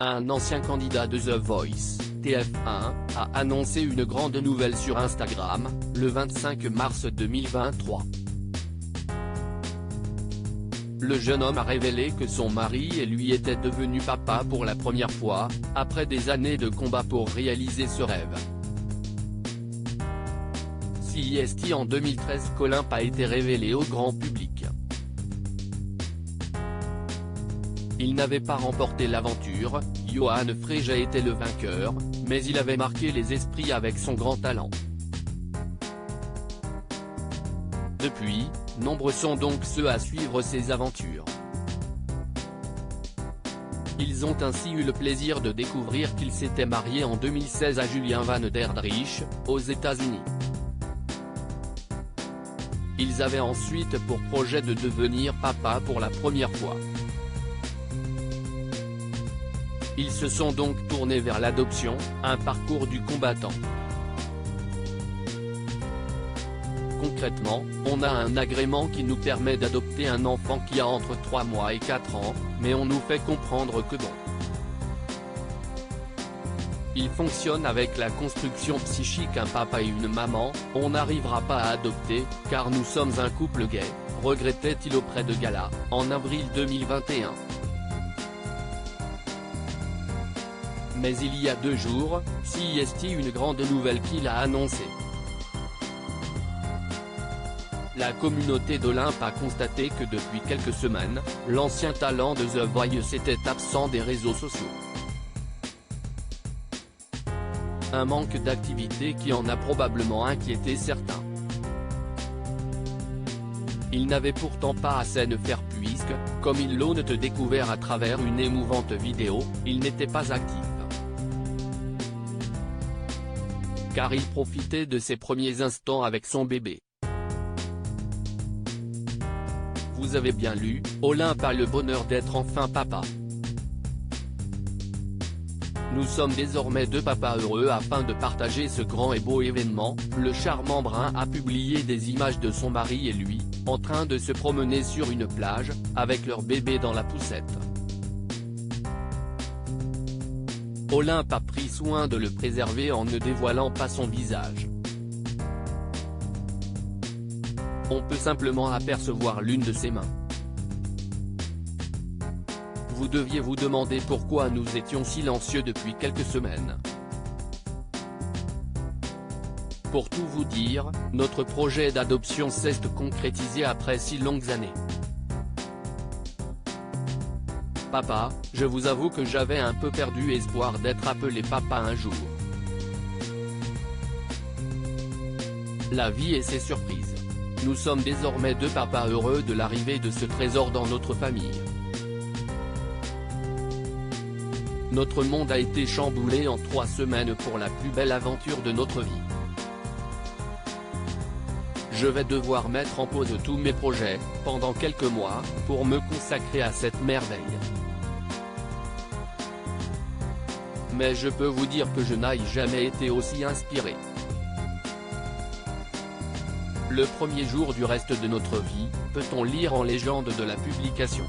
Un ancien candidat de The Voice, TF1, a annoncé une grande nouvelle sur Instagram, le 25 mars 2023. Le jeune homme a révélé que son mari et lui étaient devenus papa pour la première fois, après des années de combat pour réaliser ce rêve. CIST en 2013, qu'Olympe a été révélé au grand public. Il n'avait pas remporté l'aventure, Johan Frege était le vainqueur, mais il avait marqué les esprits avec son grand talent. Depuis, nombreux sont donc ceux à suivre ses aventures. Ils ont ainsi eu le plaisir de découvrir qu'il s'était marié en 2016 à Julien Van der Driech, aux États-Unis. Ils avaient ensuite pour projet de devenir papa pour la première fois. Ils se sont donc tournés vers l'adoption, un parcours du combattant. Concrètement, on a un agrément qui nous permet d'adopter un enfant qui a entre 3 mois et 4 ans, mais on nous fait comprendre que bon. Il fonctionne avec la construction psychique un papa et une maman, on n'arrivera pas à adopter, car nous sommes un couple gay, regrettait-il auprès de Gala, en avril 2021. Mais il y a 2 jours, CIST une grande nouvelle qu'il a annoncée. La communauté d'Olympe a constaté que depuis quelques semaines, l'ancien talent de The Voice était absent des réseaux sociaux. Un manque d'activité qui en a probablement inquiété certains. Il n'avait pourtant pas à scène faire puisque, comme ils l'ont découvert à travers une émouvante vidéo, il n'était pas actif. Car il profitait de ses premiers instants avec son bébé. Vous avez bien lu, Olympe a le bonheur d'être enfin papa. Nous sommes désormais 2 papas heureux. Afin de partager ce grand et beau événement, le charmant brun a publié des images de son mari et lui, en train de se promener sur une plage, avec leur bébé dans la poussette. Olympe a pris soin de le préserver en ne dévoilant pas son visage. On peut simplement apercevoir l'une de ses mains. Vous deviez vous demander pourquoi nous étions silencieux depuis quelques semaines. Pour tout vous dire, notre projet d'adoption s'est concrétisé après si longues années. Papa, je vous avoue que j'avais un peu perdu espoir d'être appelé papa un jour. La vie et ses surprises. Nous sommes désormais 2 papas heureux de l'arrivée de ce trésor dans notre famille. Notre monde a été chamboulé en 3 semaines pour la plus belle aventure de notre vie. Je vais devoir mettre en pause tous mes projets, pendant quelques mois, pour me consacrer à cette merveille. Mais je peux vous dire que je n'ai jamais été aussi inspiré. Le premier jour du reste de notre vie, peut-on lire en légende de la publication.